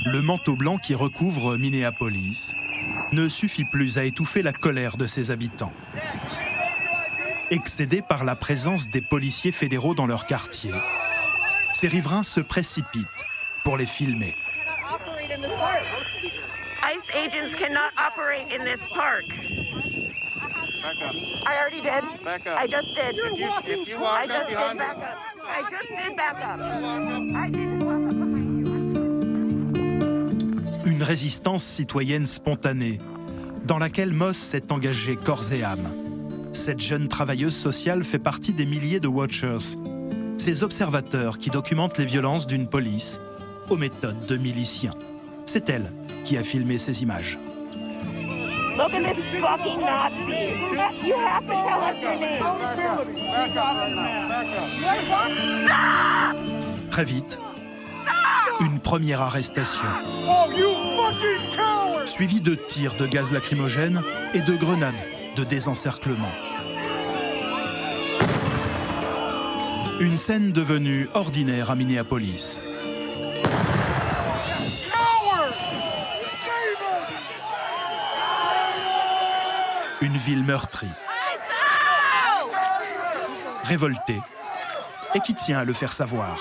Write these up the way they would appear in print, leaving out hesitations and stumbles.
Le manteau blanc qui recouvre Mineápolis ne suffit plus à étouffer la colère de ses habitants. Excédés par la présence des policiers fédéraux dans leur quartier, ces riverains se précipitent pour les filmer. ICE agents cannot operate in this park. I already did. I just did. If you walk I just did back up. I just did back up. I didn't walk up behind you. Une résistance citoyenne spontanée, dans laquelle Moss s'est engagée corps et âme. Cette jeune travailleuse sociale fait partie des milliers de watchers, ces observateurs qui documentent les violences d'une police aux méthodes de miliciens. C'est elle qui a filmé ces images. Look at this fucking Nazi. You have to tell us your name. Très vite, une première arrestation, suivie de tirs de gaz lacrymogène et de grenades de désencerclement. Une scène devenue ordinaire à Minneapolis. Une ville meurtrie, révoltée, et qui tient à le faire savoir.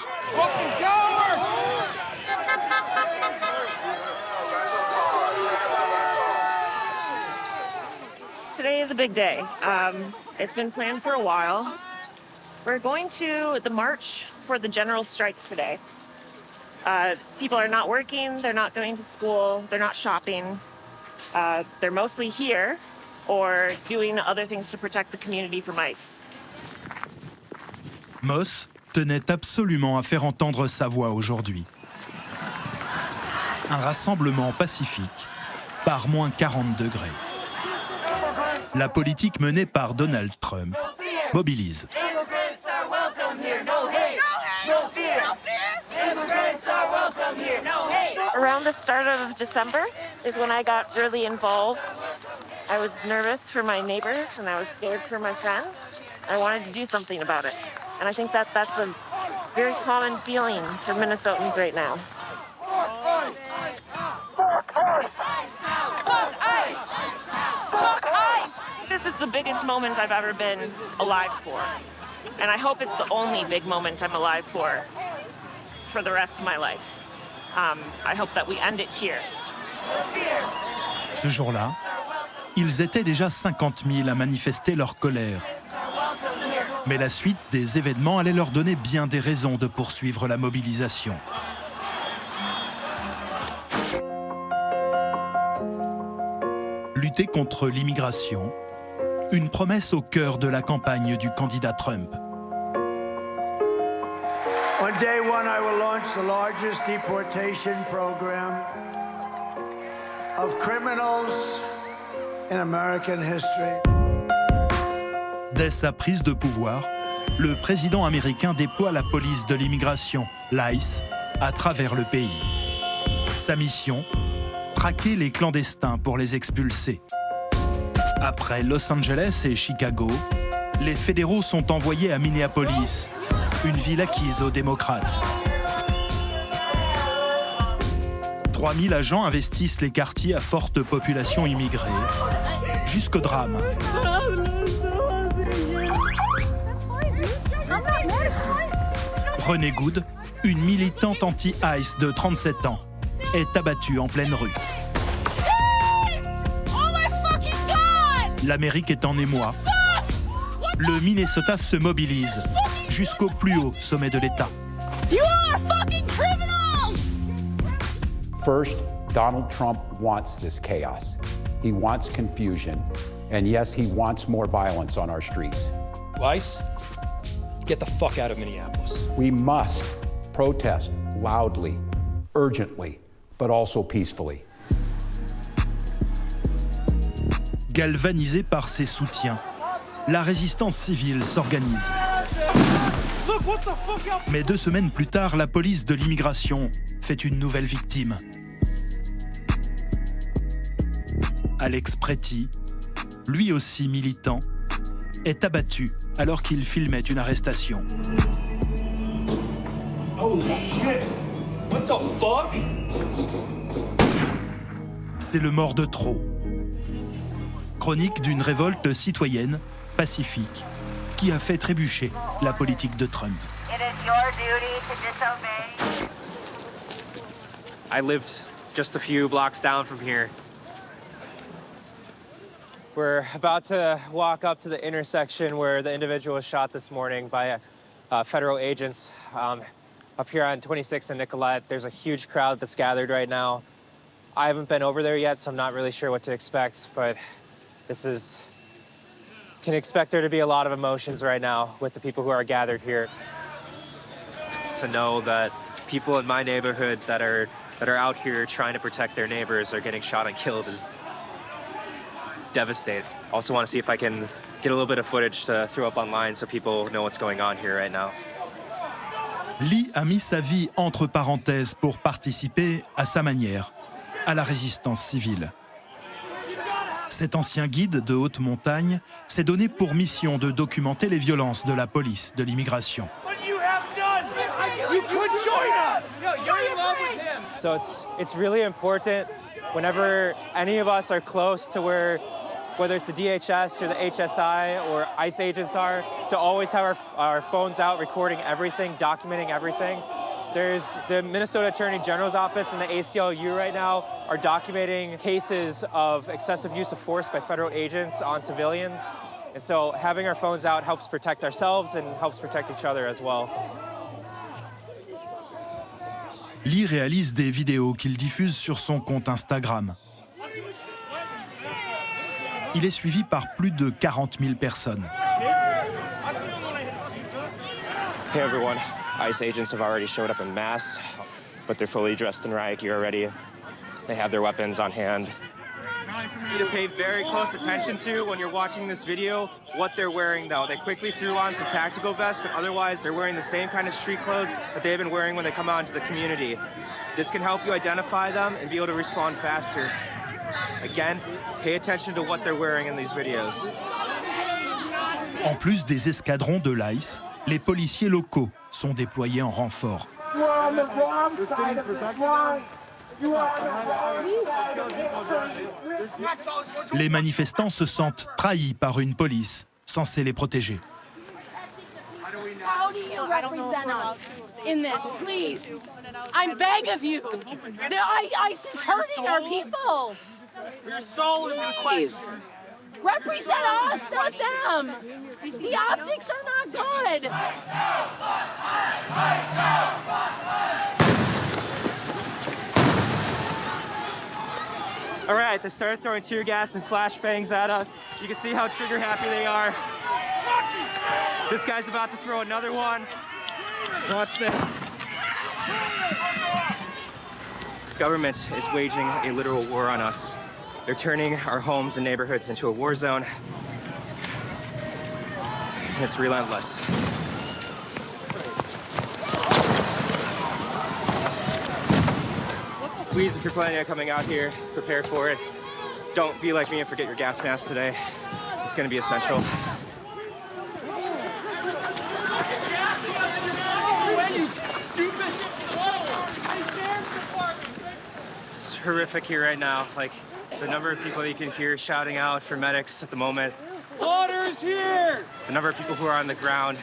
Today is a big day. It's been planned for a while. We're going to the march for the general strike today. People are not working, they're not going to school, they're not shopping. They're mostly here or doing other things to protect the community from ICE. Moss tenait absolument à faire entendre sa voix aujourd'hui. Un rassemblement pacifique par moins 40 degrés. La politique menée par Donald Trump mobilise. Around the start of December is when I got really involved. I was nervous for my neighbors and I was scared for my friends. I wanted to do something about it. And I think that's a very common feeling for Minnesotans right now. This is the biggest moment I've ever been alive for. And I hope it's the only big moment I'm alive for the rest of my life. I hope that we end it here. Ce jour-là, ils étaient déjà 50 000 à manifester leur colère. Mais la suite des événements allait leur donner bien des raisons de poursuivre la mobilisation. Lutter contre l'immigration, une promesse au cœur de la campagne du candidat Trump. On day one, I will launch the largest deportation program of criminals in American history. Dès sa prise de pouvoir, le président américain déploie la police de l'immigration, l'ICE, à travers le pays. Sa mission, traquer les clandestins pour les expulser. Après Los Angeles et Chicago, les fédéraux sont envoyés à Minneapolis, une ville acquise aux démocrates. 3000 agents investissent les quartiers à forte population immigrée, jusqu'au drame. Renée, une militante anti-ICE de 37 ans, est abattue en pleine rue. L'Amérique est en émoi. Le Minnesota se mobilise jusqu'au plus haut sommet de l'État. First, Donald Trump wants this chaos. He wants confusion. And yes, he wants more violence on our streets. ICE, get the fuck out of Minneapolis. We must protest loudly, urgently, but also peacefully. Galvanisée par ses soutiens, la résistance civile s'organise. Mais 2 semaines plus tard, la police de l'immigration fait une nouvelle victime. Alex Pretti, lui aussi militant, est abattu alors qu'il filmait une arrestation. Oh shit! What the fuck? C'est le mort de trop. Chronique d'une révolte citoyenne, pacifique, qui a fait trébucher la politique de Trump. I lived just a few blocks down from here. We're about to walk up to the intersection where the individual was shot this morning by federal agents. Up here on 26th and Nicollet, there's a huge crowd that's gathered right now. I haven't been over there yet, so I'm not really sure what to expect, but can expect there to be a lot of emotions right now with the people who are gathered here. To know that people in my neighborhood that are out here trying to protect their neighbors are getting shot and killed is devastating. Also want to see if I can get a little bit of footage to throw up online so people know what's going on here right now. Lee a mis sa vie entre parenthèses pour participer, à sa manière, à la résistance civile. Cet ancien guide de haute montagne s'est donné pour mission de documenter les violences de la police de l'immigration. So it's really important whenever any of us are close to whether it's the DHS or the HSI or ICE agents are, to always have our phones out recording everything, documenting everything. There's the Minnesota Attorney General's office and the ACLU right now are documenting cases of excessive use of force by federal agents on civilians. And so having our phones out helps protect ourselves and helps protect each other as well. Lee réalise des vidéos qu'il diffuse sur son compte Instagram. Il est suivi par plus de 40 000 personnes. Hey everyone, ICE agents have already showed up en masse, but they're fully dressed in riot gear already. They have their weapons on hand. You need to pay very close attention to when you're watching this video what they're wearing though. They quickly threw on some tactical vests, but otherwise they're wearing the same kind of street clothes that they've been wearing when they come out into the community. This can help you identify them and be able to respond faster. Again, pay attention to what they're wearing in these videos. En plus des escadrons de l'ICE, les policiers locaux sont déployés en renfort. Les manifestants se sentent trahis par une police censée les protéger. How do you represent us in this, please? I beg of you. The ICE is hurting our people. Your soul is in question. Represent us, not them. The optics are not good. All right, they started throwing tear gas and flashbangs at us. You can see how trigger happy they are. This guy's about to throw another one. Watch this. Government is waging a literal war on us. They're turning our homes and neighborhoods into a war zone. And it's relentless. Please, if you're planning on coming out here, prepare for it. Don't be like me and forget your gas mask today. It's going to be essential. It's horrific here right now. Like, the number of people you can hear shouting out for medics at the moment. Water's here! The number of people who are on the ground.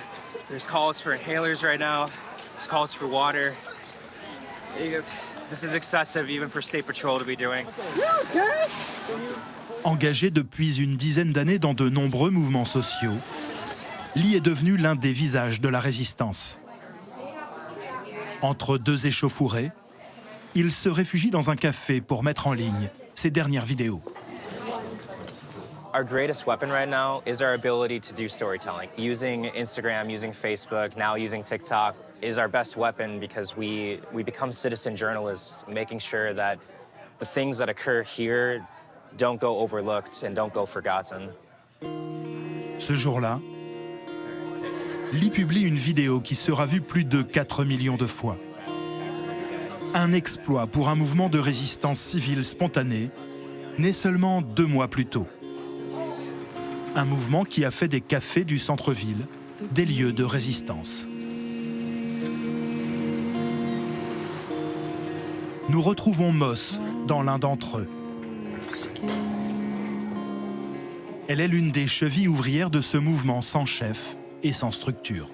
There's calls for inhalers right now. There's calls for water. This is excessive even for State Patrol to be doing. Engagé depuis une dizaine d'années dans de nombreux mouvements sociaux, Lee est devenu l'un des visages de la résistance. Entre deux échauffourées, il se réfugie dans un café pour mettre en ligne ses dernières vidéos. Our greatest weapon right now is our ability to do storytelling. Using Instagram, using Facebook, now using TikTok is our best weapon because we become citizen journalists, making sure that the things that occur here don't go overlooked and don't go forgotten. Ce jour-là, Lee publie une vidéo qui sera vue plus de 4 millions de fois. Un exploit pour un mouvement de résistance civile spontanée, né seulement 2 mois plus tôt. Un mouvement qui a fait des cafés du centre-ville des lieux de résistance. Nous retrouvons Moss dans l'un d'entre eux. Elle est l'une des chevilles ouvrières de ce mouvement sans chef et sans structure.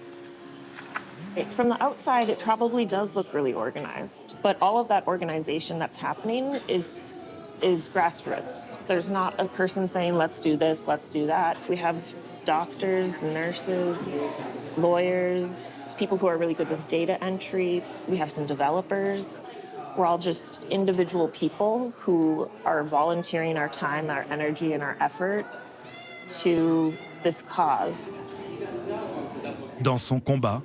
From the outside, it probably does look really organized, but all of that organization that's happening is grassroots. There's not a person saying, let's do this, let's do that. We have doctors, nurses, lawyers, people who are really good with data entry. We have some developers. We're all just individual people who are volunteering our time, our energy, and our effort to this cause. Dans son combat,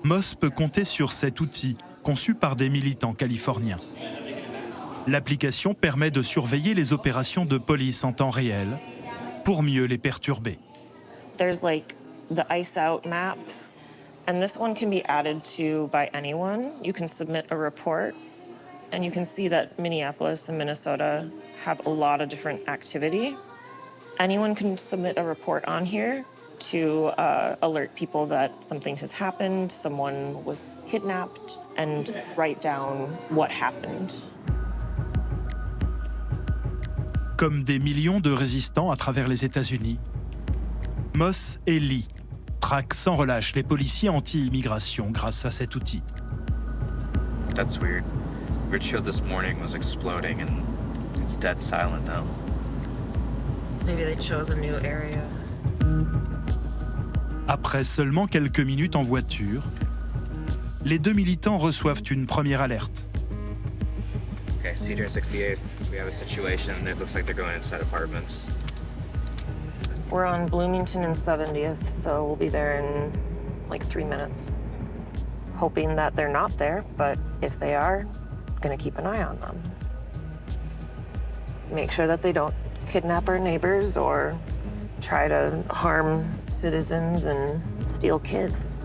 Moss peut compter sur cet outil conçu par des militants californiens. L'application permet de surveiller les opérations de police en temps réel pour mieux les perturber. There's like the ice out map, and this one can be added to by anyone. You can submit a report, and you can see that Minneapolis and Minnesota have a lot of different activity. Anyone can submit a report on here to alert people that something has happened, someone was kidnapped, and write down what happened. Comme des millions de résistants à travers les États-Unis, Moss et Lee traquent sans relâche les policiers anti-immigration grâce à cet outil. That's weird. Richfield this morning was exploding and it's dead silent now. Maybe they chose a new area. Après seulement quelques minutes en voiture, les deux militants reçoivent une première alerte. Okay, Cedar 68, we have a situation. It looks like they're going inside apartments. We're on Bloomington and 70th, so we'll be there in like 3 minutes. Hoping that they're not there, but if they are, gonna keep an eye on them. Make sure that they don't kidnap our neighbors or try to harm citizens and steal kids.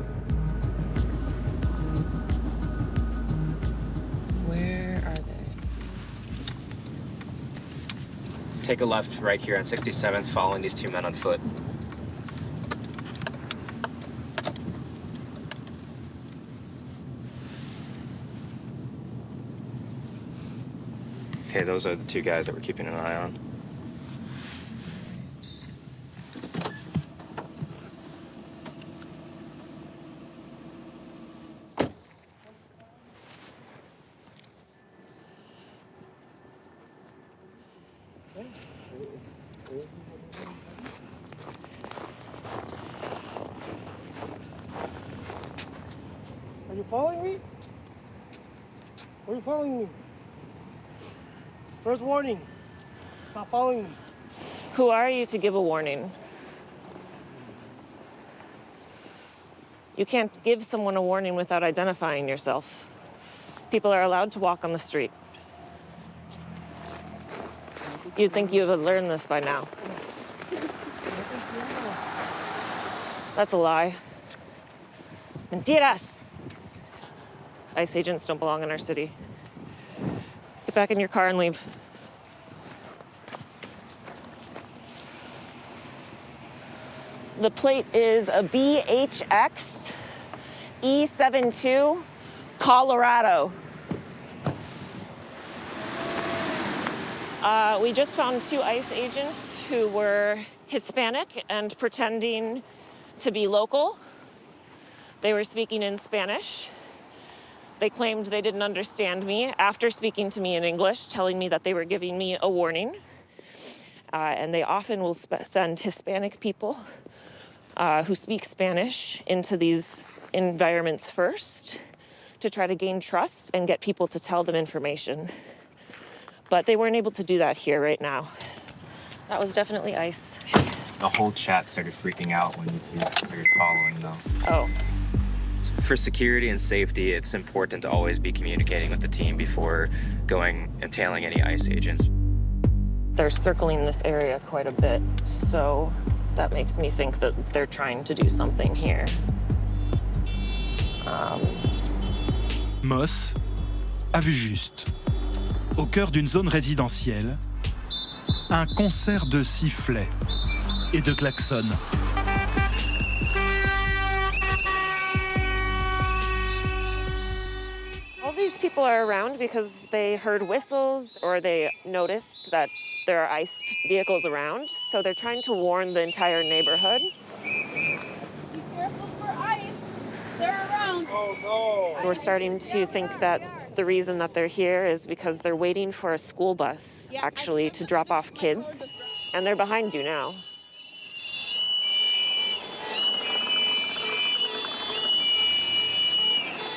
Where are they? Take a left right here on 67th, following these two men on foot. Okay, those are the two guys that we're keeping an eye on. Are you following me? Are you following me? First warning. Stop following me. Who are you to give a warning? You can't give someone a warning without identifying yourself. People are allowed to walk on the street. You'd think you have learned this by now. That's a lie. Mentiras! ICE agents don't belong in our city. Get back in your car and leave. The plate is a BHX E72 Colorado. We just found 2 ICE agents who were Hispanic and pretending to be local. They were speaking in Spanish. They claimed they didn't understand me after speaking to me in English, telling me that they were giving me a warning. And they often will send Hispanic people who speak Spanish into these environments first to try to gain trust and get people to tell them information. But they weren't able to do that here right now. That was definitely ICE. The whole chat started freaking out when you two started following, though. Oh. For security and safety, it's important to always be communicating with the team before going and tailing any ICE agents. They're circling this area quite a bit, so that makes me think that they're trying to do something here. Moss a vu juste. Au cœur d'une zone résidentielle, un concert de sifflets et de klaxons. All these these people are around because they heard whistles or they noticed that there are ICE vehicles around. So they're trying to warn the entire neighborhood. Be careful for ICE. They're around. Oh, no. We're starting to think that the reason that they're here is because they're waiting for a school bus, actually, to drop off kids. And they're behind you now.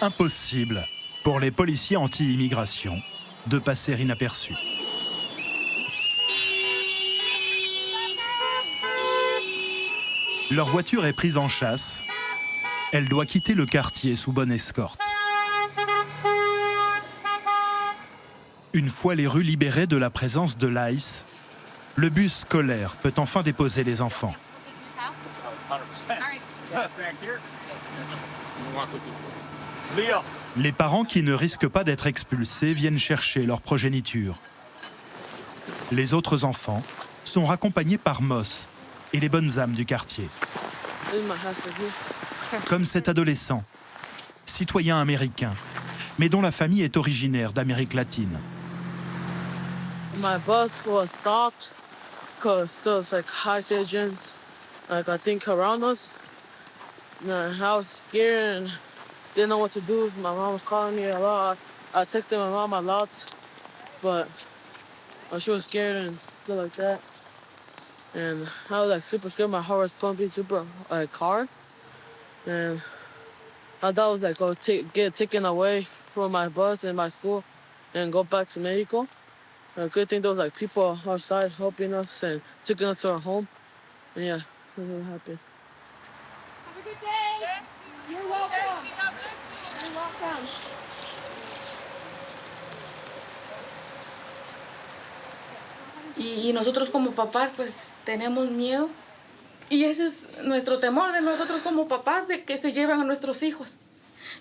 Impossible pour les policiers anti-immigration de passer inaperçus. Leur voiture est prise en chasse. Elle doit quitter le quartier sous bonne escorte. Une fois les rues libérées de la présence de l'ICE, le bus scolaire peut enfin déposer les enfants. Les parents qui ne risquent pas d'être expulsés viennent chercher leur progéniture. Les autres enfants sont raccompagnés par Moss et les bonnes âmes du quartier. Comme cet adolescent, citoyen américain, mais dont la famille est originaire d'Amérique latine. My bus was stopped because there was like ICE agents, like I think around us. And I was scared and didn't know what to do. My mom was calling me a lot. I texted my mom a lot, but she was scared and stuff like that. And I was like super scared. My heart was pumping super hard. And I thought I was like, go get taken away from my bus and my school and go back to Mexico. A good thing there was like people outside helping us and taking us to our home. And yeah, I'm really happy. Have a good day. You're welcome. You're welcome. Y nosotros como papás pues tenemos miedo y ese es nuestro temor de nosotros como papás, de que se lleven a nuestros hijos.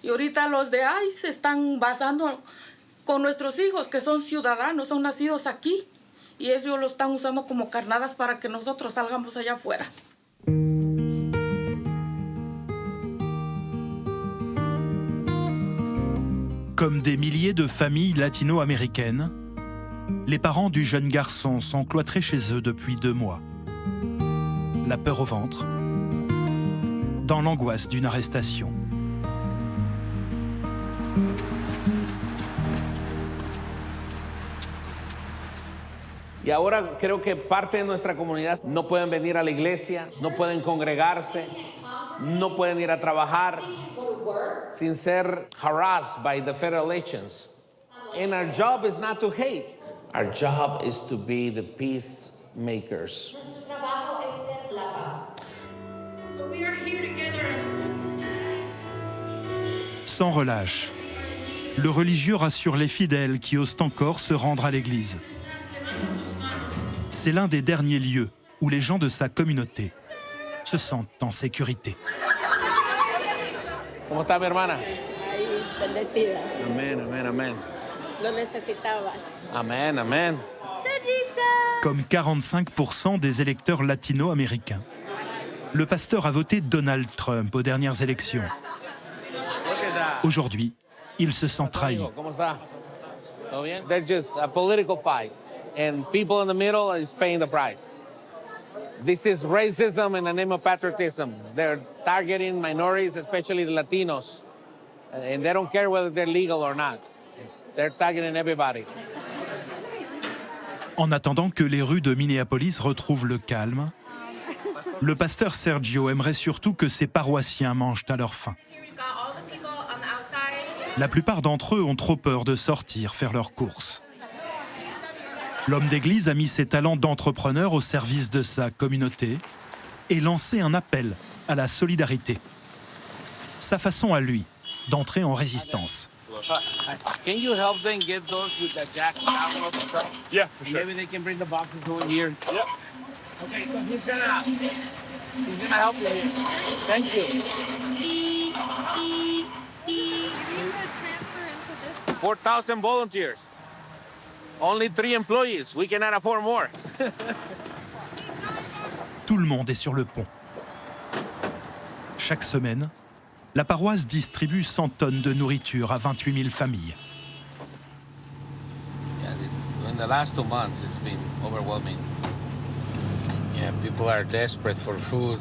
Y ahorita los de ICE se están basando con nuestros hijos, que son ciudadanos, son nacidos aquí, y ellos lo están usando como carnadas para que nosotros salgamos allá afuera. Comme des milliers de familles latino-américaines, les parents du jeune garçon sont cloîtrés chez eux depuis 2 mois. La peur au ventre, dans l'angoisse d'une arrestation. Y ahora creo que parte de nuestra comunidad no pueden venir a la iglesia, no pueden congregarse, no pueden ir a trabajar sin ser harassed by the federal agents. And our job is not to hate. Our job is to be the peacemakers. Nuestro trabajo es ser la paz. We are here together. Sans relâche, le religieux rassure les fidèles qui osent encore se rendre à l'église. C'est l'un des derniers lieux où les gens de sa communauté se sentent en sécurité. ¿Cómo está mi hermana? Ahí, bendecida. Amén, amén, amén. Lo necesitaba. Amén, amén. Comme 45% des électeurs latino-américains, le pasteur a voté Donald Trump aux dernières élections. Aujourd'hui, il se sent trahi. ¿Cómo está? ¿Todo bien? They're just a political fight, and people in the middle is paying the price. This is racism in the name of patriotism. They're targeting minorities, especially the Latinos, and they don't care whether they're legal or not. They're targeting everybody. En attendant que les rues de Minneapolis retrouvent le calme, le pasteur Sergio aimerait surtout que ses paroissiens mangent à leur faim. La plupart d'entre eux ont trop peur de sortir faire leurs courses. L'homme d'église a mis ses talents d'entrepreneur au service de sa communauté et lancé un appel à la solidarité. Sa façon à lui d'entrer en résistance. Can you help them get those with the jack out of the truck? Yeah, for sure. Maybe they can bring the boxes over here. Yep. Okay, so he's gonna help you here. Thank you. 4,000 volunteers. Only 3 employees. We cannot afford more. Tout le monde est sur le pont. Chaque semaine, la paroisse distribue 100 tonnes de nourriture à 28 000 familles. in the last 2 months, it's been overwhelming. Yeah, people are desperate for food.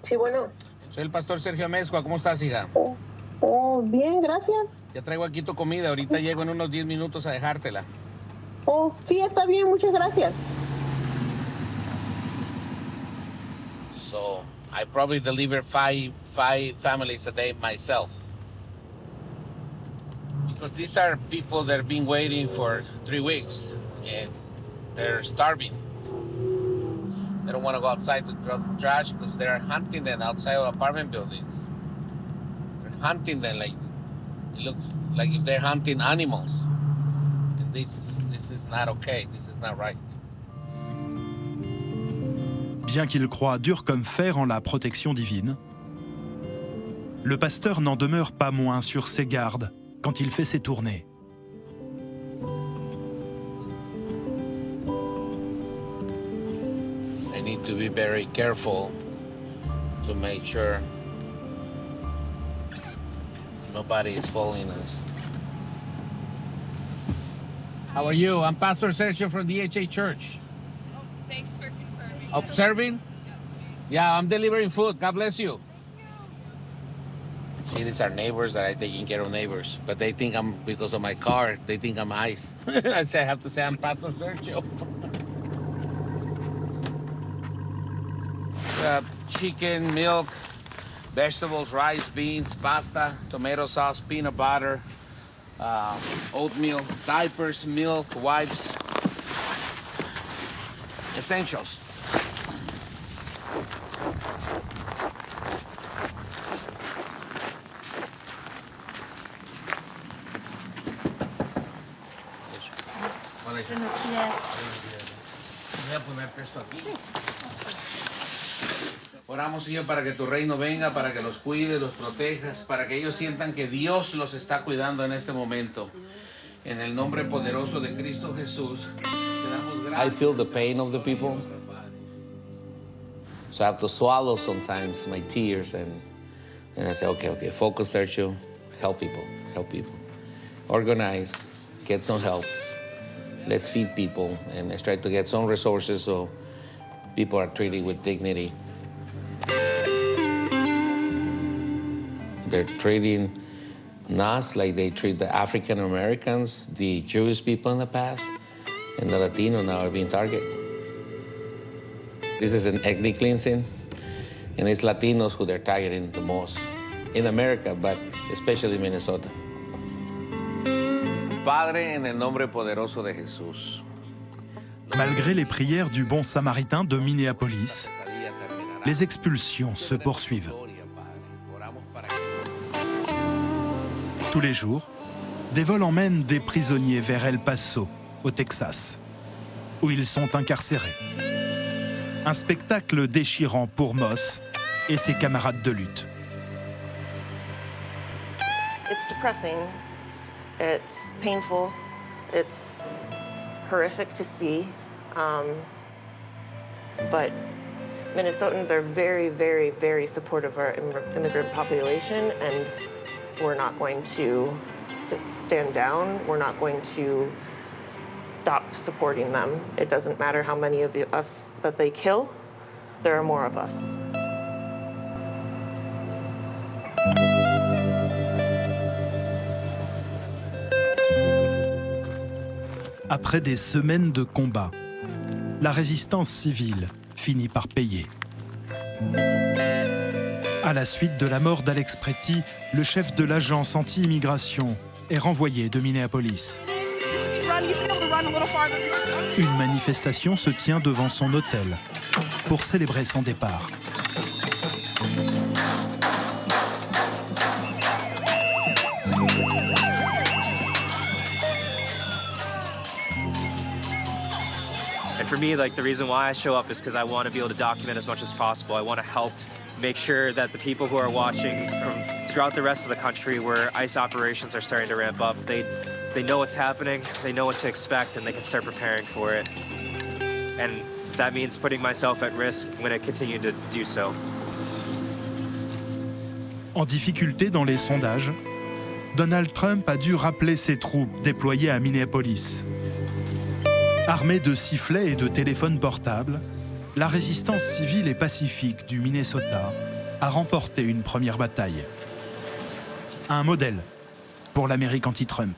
Sí, bueno. Soy el pastor Sergio Amezcua. ¿Cómo estás, hija? Oh, bien, gracias. Ya traigo aquí tu comida. Ahorita llego en unos 10 minutos a dejártela. Oh, sí, está bien, muchas gracias. So, I probably deliver five families a day myself. Because these are people that have been waiting for 3 weeks and they're starving. They don't want to go outside to drop the trash because they're hunting them outside of apartment buildings. They're hunting them like, it looks like if they're hunting animals. And this is not okay. This is not right. Bien qu'il croie dur comme fer en la protection divine, le pasteur n'en demeure pas moins sur ses gardes quand il fait ses tournées. I need to be very careful to make sure nobody is following us. How are you? I'm Pastor Sergio from DHA Church. Thanks for confirming. Observing? Yeah, I'm delivering food. God bless you. See, these are neighbors that I'm taking care of neighbors, but they think I'm, because of my car, they think I'm ICE. I have to say I'm Pastor Sergio. Chicken, milk, vegetables, rice, beans, pasta, tomato sauce, peanut butter, oatmeal, diapers, milk, wipes, essentials. Buenos días. Voy a ponerte esto aquí. Oramos, Señor, para que tu reino venga, para que los cuides, los protejas, para que ellos sientan que Dios los está cuidando en este momento. En el nombre poderoso de Cristo Jesús, te damos gracias. I feel the pain of the people. So I have to swallow sometimes my tears and I say, okay, focus, Sergio, help people. Organize, get some help. Let's feed people and let's try to get some resources so people are treated with dignity. They're treating us like they treat the African Americans, the Jewish people in the past, and the Latino now are being targeted. This is an ethnic cleansing, and it's Latinos who they're targeting the most in America, but especially Minnesota. Padre, en el nombre poderoso de Jesús. Malgré les prières du bon samaritain de Minneapolis, les expulsions se poursuivent. Tous les jours, des vols emmènent des prisonniers vers El Paso, au Texas, où ils sont incarcérés. Un spectacle déchirant pour Moss et ses camarades de lutte. It's depressing. It's painful. It's horrific to see. But Minnesotans are very, very, very supportive of our immigrant population, and we're not going to stand down. We're not going to stop supporting them. It doesn't matter how many of us that they kill, there are more of us. Après des semaines de combats, la résistance civile finit par payer. À la suite de la mort d'Alex Pretti, le chef de l'agence anti-immigration est renvoyé de Minneapolis. Une manifestation se tient devant son hôtel pour célébrer son départ. And for me, like, the reason why I show up is because I want to be able to document as much as possible. I want to help make sure that the people who are watching from throughout the rest of the country where ICE operations are starting to ramp up, they know what's happening, they know what to expect, and they can start preparing for it. And that means putting myself at risk when I continue to do so. En difficulté dans les sondages, Donald Trump a dû rappeler ses troupes déployées à Minneapolis. Armée de sifflets et de téléphones portables, la résistance civile et pacifique du Minnesota a remporté une première bataille. Un modèle pour l'Amérique anti-Trump.